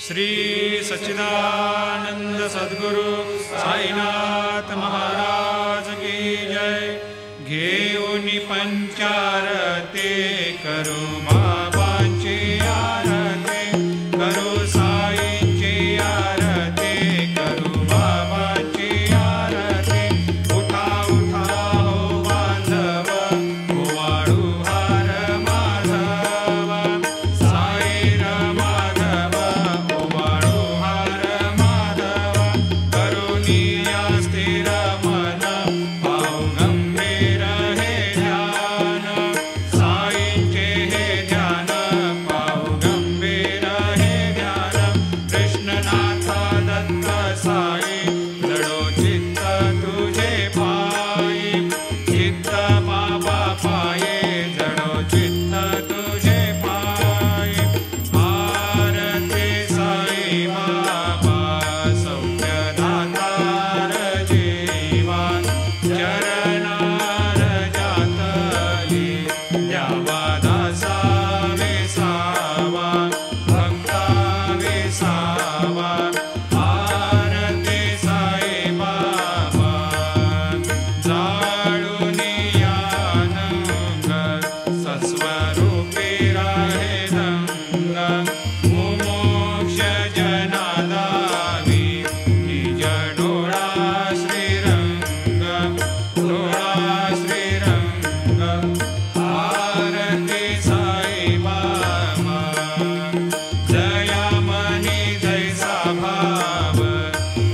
श्री सच्चिदानंद सद्गुरु साईनाथ महाराज की जय। घेऊन पंचारते करू बाबांची आरती, करू साईंची आरती, करू बाबांची आरती। उठा उठा हो बांधव, ओवाळू हार माधव, साई र माधव, ओवाळू हार माधव। करुणिया स्थिर मन, पाहू गंभीर हे ध्यान, साईंचे हे ध्यान, पाहू गंभीर हे ध्यान। कृष्णनाथ दत्त साई, लढो चित्त तुझे पायी, चित्त बाबा पाये, जडो चित्त तुझे पायी। आरती साई बाबा, सौख्य दातार जीवा, चरणार जातली, द्यावा दासा विसावा, भक्ता विसावा। आरती साई बाबा, जाळूनी आनंद, सस्वरूपी राहे रंग, मुमोक्ष जनादावी, निज डोळा श्रीरंग, डोळा श्रीरंग। आरती साई बाबा, जया मनी जैसा भाव,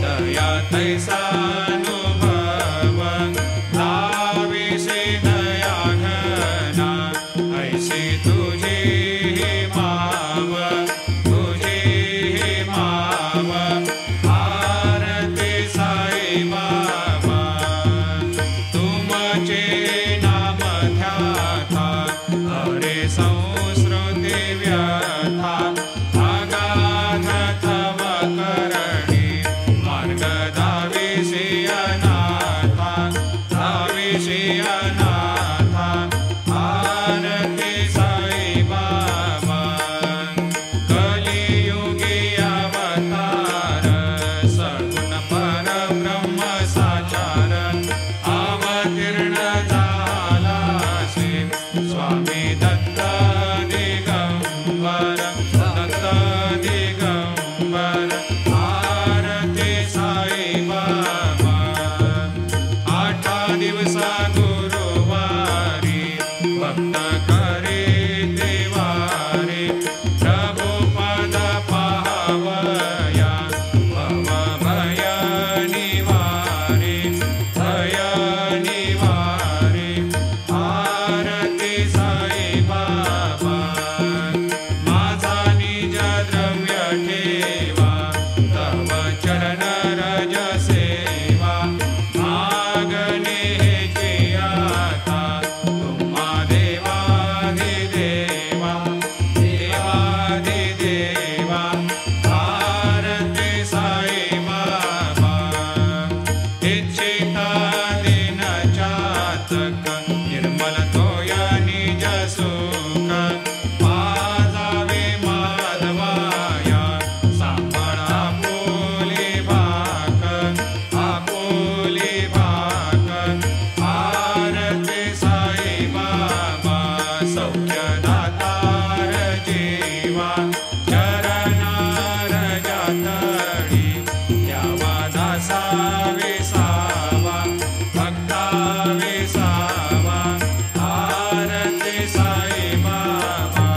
दया तैसा अनुभव, लाविसे दया घना, ऐसी तुझी ही माव, तुझी ही माव। आरती साई बाबा, तुमचे नाम ध्याता, हरे संस्कृती व्यथा, अगाध तव करणी, मार्ग दाविसी अनाथा, दाविसी अनाथा। आरती साई बाबा, कलियुगी अवतार, सगुण परब्रह्म साचार, अवतीर्ण झालासे, स्वामी दत्त दिगंबर, दत्त दिगंबर। आरती साई बाबा, 8 दिवसा गुरुवारी, भक्त करे देवारे, प्रभु पद पावया, भव भय निवारे, भय निवारे। आरती साई बाबा, माझा निज द्रव्य ठेवा, तव चरण रज सेवा, मागणे हेची आता, तुम्हा देवाधिदेवा, देवाधिदेवा। आरती साई बाबा, इच्छिता दिन चातक, निर्मल तोया निज सुख, पाजावे माधवाया, सांभाळा आपुली भाक, आपुली भाक। आरती साई बाबा, सौख्य दातार जीवा, चरणार जातळी, द्यावा दासा विसावा, भक्ता विसावा। आरती साई बाबा,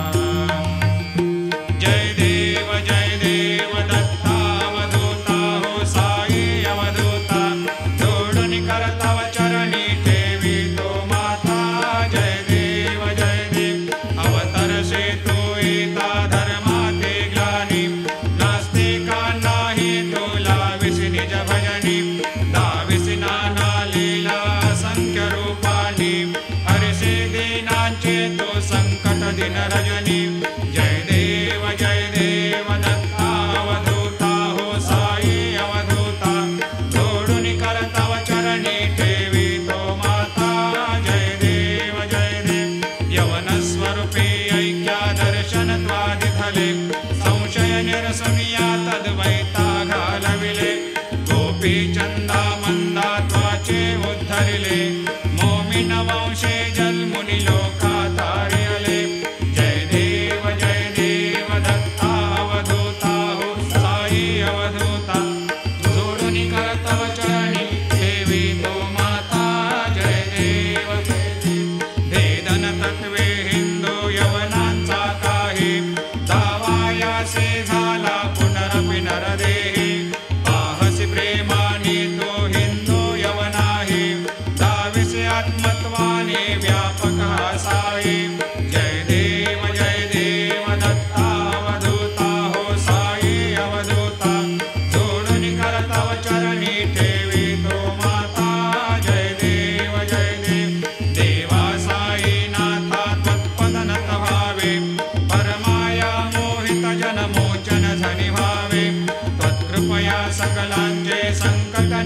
जय देव दत्तावधूता, हो साई अवधूता, जोडून करताव चरणी ठेवी तो माता। जय देव अवतरसे तू येता, धर्माते ग्लानी, नास्तिकांनाही तुला विसी निज भजनी, दाविसी नाना लीला असंख्य रूपानी, हरसे दीनांचे तो संकट दिन रजनी। जय देव दत्तावधूता, हो साई अवधूता, जोडून करताव चरणी ठेवी तो माता। जय देव यवन स्वरूपी ऐक्या दर्शन त्वादिथले, संशय निरसनिया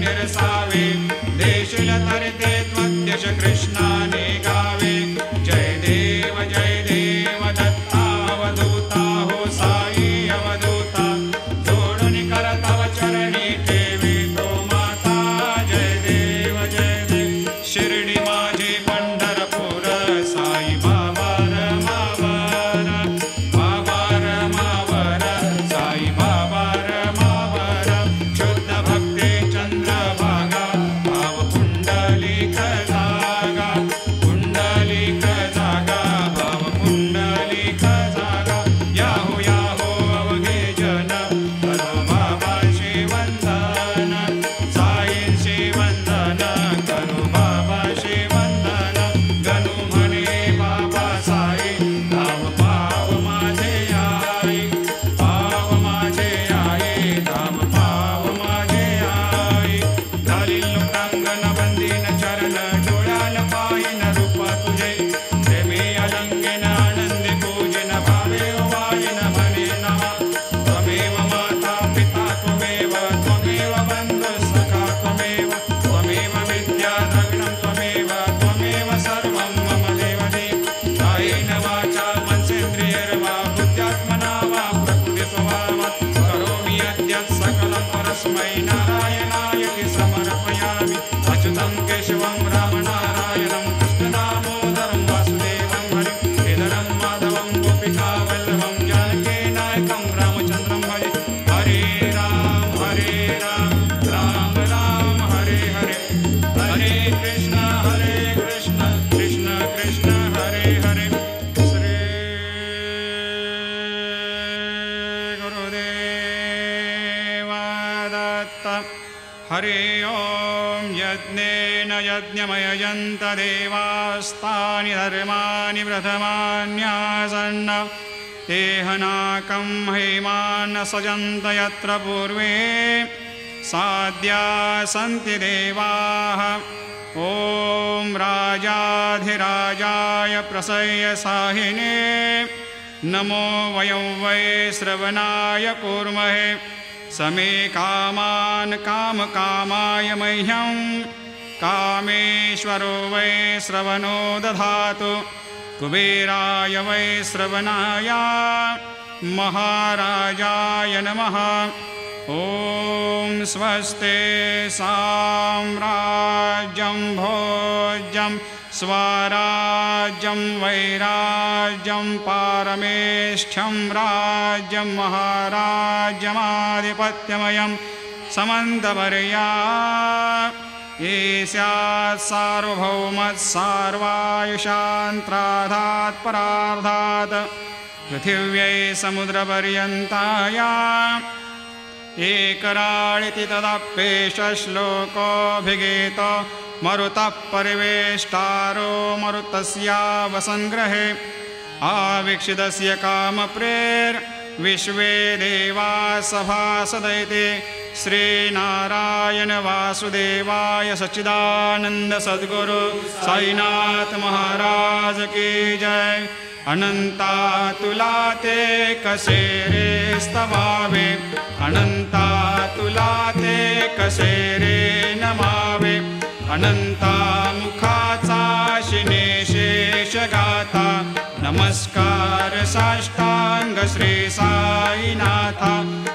निरसावे देशील तरते त्वद्यश कृष्णाने गावे जय देव दत्तावधूता हो साई अवधूता जोडून कर तव चरणी ठेवी तो माता जय देव शिर्डी माझी पंढरपूर साई बाबा रमावर साई बाबा रमावर शुद्ध भक्ती चंद्रभागा भाव पुंडलिक जागा भाव पुंडलिक जागा याहो याहो अवघे जन करो बाबा शिवंदन साईंशी वंदन करो बाबा शिवंदन गणू म्हणे बाबा साई धाव पाव माझे आई धाव पाव माझे आई झाली लोकांगण बंदीन चरण डोळ्यान पायन रूप तुझे प्रेमी अलंकेन आनंदी पूजन भावे वायन म्हणे नमा त्वमेव माता पिता त्वमेव बंधु सखा त्वमेव विद्या द्रविणं त्वमेव सर्वं मम देवदेव कायेन वाचा मनसेन्द्रियैर्वा बुद्ध्यात्मना वा प्रकृतिस्वभावात् करोमि यद्यत् सकलं परस्मै नारायणाय समर्पयामि अच्युतं केशवं रामनारायणं कृष्णदामोदरं वासुदेवं हरिं श्रीधरं माधवं गोपिकावल्लभं जानकीनायकं रामचन्द्रं भजे हरे राम राम राम हरे हरे हरे कृष्ण कृष्ण कृष्ण हरे हरे श्री गुरुदेव दत्त हरि ओं यज्ञेन यज्ञमयजन्त देवास्तानि धर्माणि प्रथमान्यासन्न तेहनाकं हेमान् सजन्त यत्र पूर्वे साद्या सन्ति देवाः ॐ राजाधिराजाय प्रसह्य साहिने नमो वयं वै श्रवणाय कूर्महे समे कामान् कामकामाय मह्यं कामेश्वरो वै श्रवणो दधातु कुबेराय वै श्रवणाय महाराजाय नमः ॐ स्वस्ते साम्राज्यं भोज्यं स्वराज्यं वैराज्यं पारमेष्ठ्यं राज्यं महाराज्यमाधिपत्यमयं समन्तवर्या ईस्यात् सार्वभौमत् सार्वायुषान्त्राधात् परार्धात् पृथिव्यै समुद्रपर्यन्ताया एकराळिति तदप्येष श्लोकोऽभिगीतो मरुतः परिवेष्टारो मरुतस्यावसङ्ग्रहे आवीक्षितस्य कामप्रेर्विश्वे देवा सभासदैते श्रीनारायण वासुदेवाय सच्चिदानंद सद्गुरु साईनाथ महाराज की जय। अनंता तुलाते कसे रे स्तवावे अनंता तुलाते कसे रे नमावे अनंता मुखाचा शिनेशेष गाथा नमस्कार साष्टांग श्री साईनाथा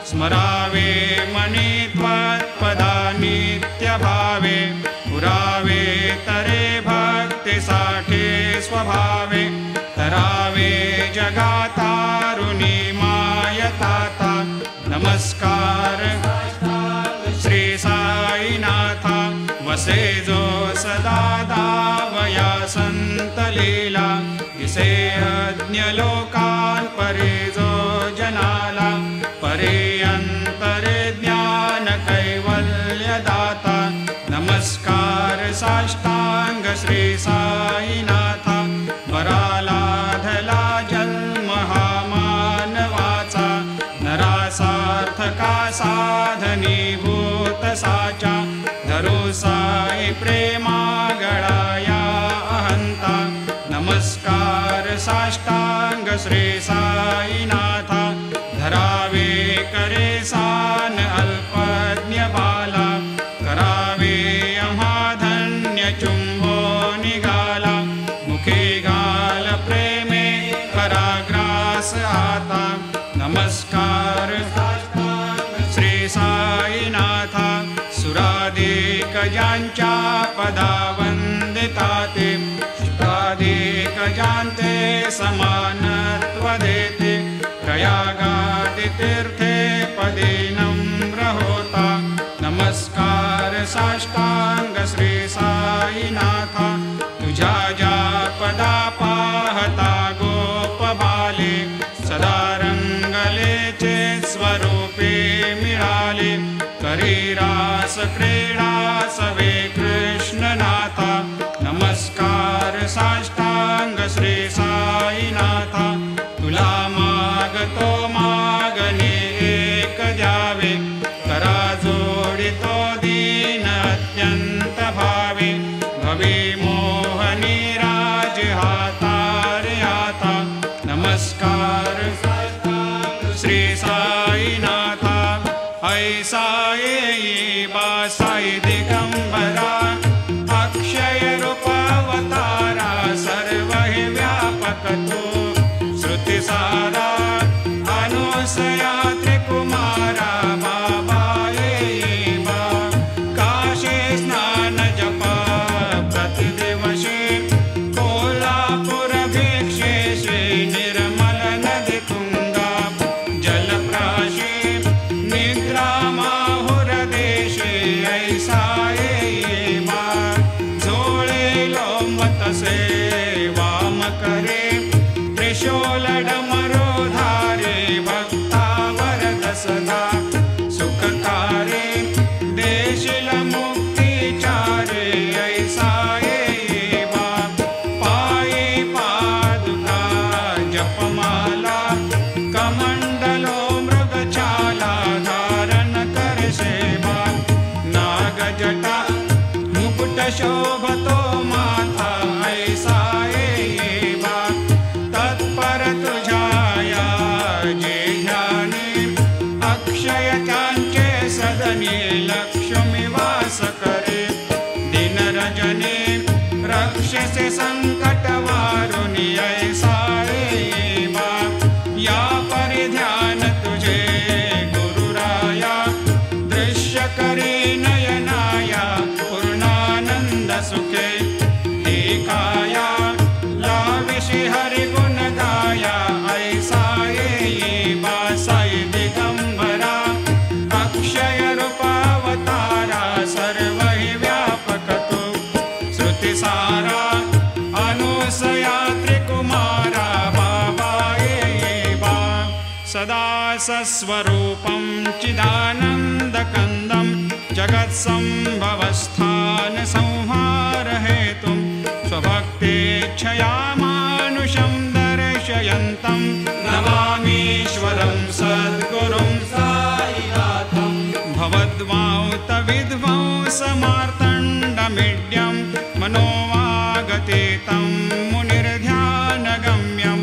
स्मरावे मनी त्वत्पदा नित्य भावे पुरावे तरे भक्ति साठे स्वभावे तरावे जगातारुणी मायताता नमस्कार श्री साईनाथा वसे जो सदा दावया संत लीला इसे अज्ञ लोकान परे जो जनाला परे अंतरे ज्ञान कैवल्य दाता नमस्कार साष्टांग श्री साईनाथा वराला धला जन्म हा मानवाचा नरासार्थका साधनीभूत साचा धरो साई प्रेमा गळाया अहंता नमस्कार साष्टांग श्री साईनाथा धरावे करे सान अल्पज्ञ बाला करा दास आता नमस्कार श्री साईनाथ सुराधिक ज्यांच्या पदा वंदिता ते शुद्धाधिक ज्यांचे समानत्व देते प्रयागादि तीर्थे पदे नम्र होता नमस्कार साष्टांग श्री साईनाथ तुझ्या ज्या पदा पाहता गोप बाले सदा रंगलेचे स्वरूपे मिळाले करी रास क्रीडा सवे कृष्णनाथा नमस्कार साष्टांग श्री साईनाथ तुला मागतो मागणे एक द्यावे करा जोडितो दीन अत्यंत भावे भवे मोहनी राज हातारे आता नमस्कार श्री साईनाथ ऐसा येई बा साई दिगंबरा अक्षय रूपावतारा सर्व हे व्यापक तो श्रुति सारा अनुसया त्रिकुमारा बाबा येई बा काशी स्नान जपा प्रतिदिवशी कोल्हापुर भिक्षे श्री निर्मल नदी तुंगा जलप्राशी निद्रा माहुर देशे ऐसा येई बा झोळे लोंबतसे वाम करे त्रिशूल डमरू धारे भक्ता वरद सदा सुखकारे देशिल मुक्तिचारे ऐसा येई बा पायी पादुका जपमाला कमंडलो मृगचाला धारण कर सेवा नागजटा मुकुट शोभतो माथा ऐसा येई बा तत्पर तुझाया जे ध्याने अक्षय त्यांचे सदने लक्ष्मी वास करे दिन रजने रक्षसे संकट वारुणी ऐसा येई बा या परिध्यान तुझे गुरुराया दृश्य करे नयनाया पूर्णानंद सुखे काया लाविषि हरि गुण गाया ऐसा येई बा साई दिगंबरा अक्षय रूपावतारा सर्व हि व्यापक तो श्रुति सारा अनुसया त्रिकुमारा बाबा येई बा सदा सस्वरूपं चिदानन्दकन्दं जगत्सम्भवस्थान संहार हेतुं स्वभक्तेच्छया मानुषं दर्शयन्तं नमामीश्वरं सद्गुरुं साईनाथं भवद्वांत विध्वंसमार्तण्डमीड्यं मनोवागतीतं मुनिर्ध्यानगम्यं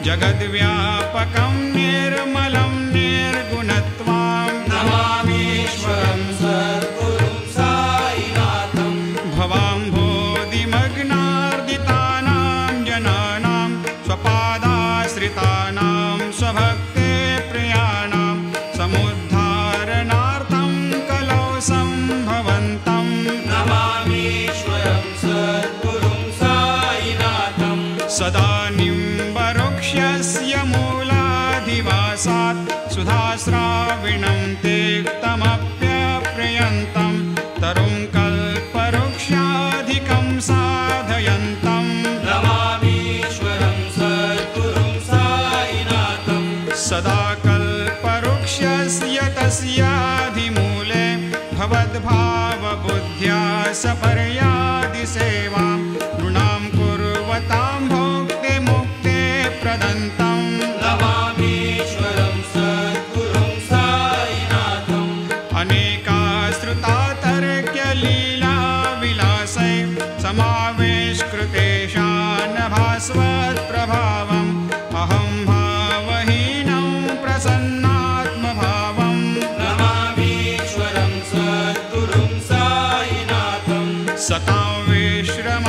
जगद्व्यापकं निर्मलं निर्गुणत्वां नमामीश्वरं सद्गुरुं साईनाथं भवाम्भोधिमग्नार्दितानां जनानां स्वपादाश्रितानां स्वभक्ते प्रियाणां समुद्धारणार्थं कलौ सम्भवन्तं नमामीश्वरं सद्गुरुं साईनाथं सदा निम्बवृक्षस्य मूलाधिवासात् सुधास्राविणं तिक्तमप्यप्रियन्तं तरुं कल्पवृक्षाधिकं साधयन्तं नमामीश्वरं सद्गुरुं साईनाथं सदा कल्पवृक्षस्य तस्याधिमूले भवद्भावबुद्ध्या सपर्यादिसेवां नृणां कुर्वतां भोक्तिमुक्ते प्रदन्तं नमामीश्वरं सद्गुरुं साईनाथं अनेकाश्रुता तर्क्यलीलाविलासै समावेशकृतेषान् भास्वत्प्रभावम् अहं भावहीनं प्रसन्नात्मभावं नमामीश्वरं सद्गुरुं साईनाथं सतां विश्रम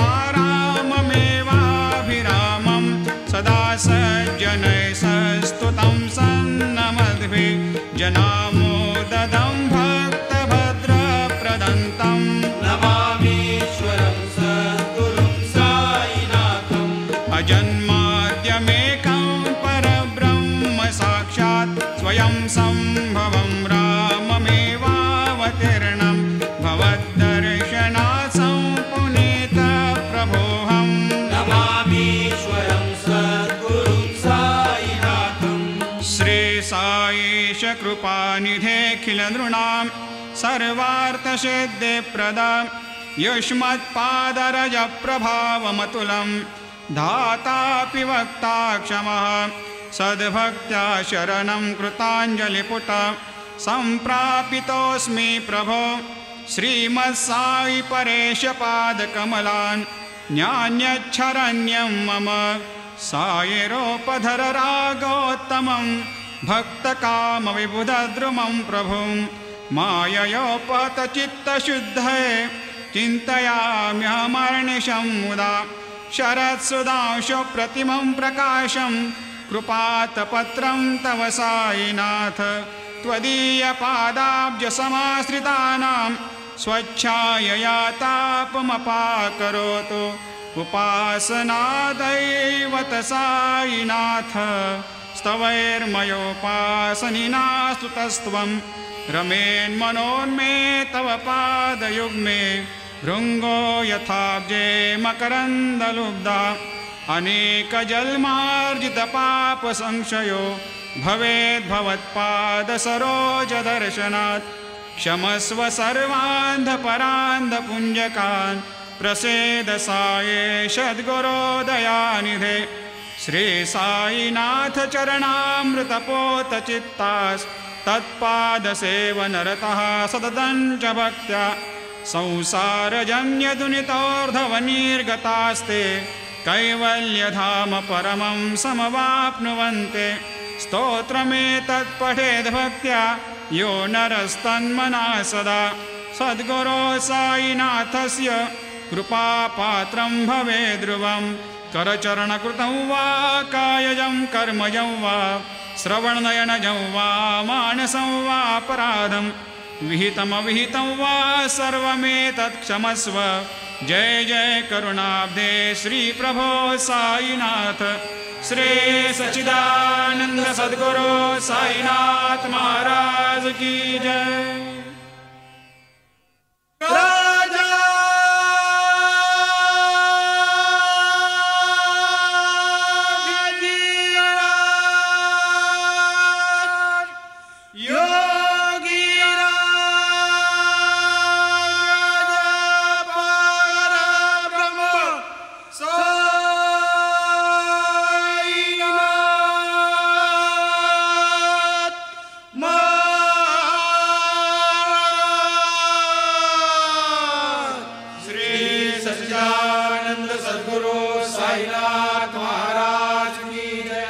शरणं सम्भवं राममेवावतीर्णं भवद्दर्शनात् सम्पुनीतप्रभोऽहं नमामीश्वरं सद्गुरुं साईनाथं। श्री साईश कृपानिधेऽखिलनृणां सर्वार्थसिद्धिप्रदां युष्मत्पादरजप्रभावमतुलं धातापि वक्ता क्षमः सद्भक्त्या शरणं कृताञ्जलिपुट सम्प्रापितोऽस्मि प्रभो श्रीमत्साई परेशपादकमलान् न्यान्यच्छरण्यं मम सायिरोपधर रागोत्तमं भक्तकामविबुधद्रुमं प्रभुं माययोपतचित्तशुद्धये चिन्तयाम्यहमर्निशं मुदा शरत्सुधांशुप्रतिमं प्रकाशं कृपातपत्रं तव साईनाथ त्वदीयपादाब्जसमाश्रितानां स्वच्छायया तापमपाकरोतु उपासनादैवत साईनाथ स्तवैर्मयोपासनिना स्तुतस्त्वं रमेन्मनोन्मे तव पादयुग्मे भृङ्गो यथाब्जे मकरन्दलुब्धा अनेकजन्मार्जितपापसंशयो भवेद्भवत्पादसरोजदर्शनात् क्षमस्व सर्वान्धपरान्धपुञ्जकान् प्रसेद साये सद्गुरोदयानिधे श्री साईनाथ चरणामृतपोतचित्तास् तत्पादसेवनरतः सततं च भक्त्या संसारजन्यदुनितोर्धवनिर्गतास्ते कैवल्यधाम परमं समवाप्नुवन्ते स्तोत्रमेतत्पठेद्भक्त्या यो नरस्तन्मना सदा सद्गुरो साईनाथस्य कृपापात्रं भवेद्ध्रुवं करचरणकृतं वा कायजं कर्मजं वा श्रवणनयनजं वा मानसं वापराधं विहितमविहितं वा सर्वमेतत् क्षमस्व जय जय करुणाब्धे श्री प्रभो साईनाथ श्री सच्चिदानंद सद्गुरु साईनाथ महाराज की जय। साईनाथ महाराज की जय।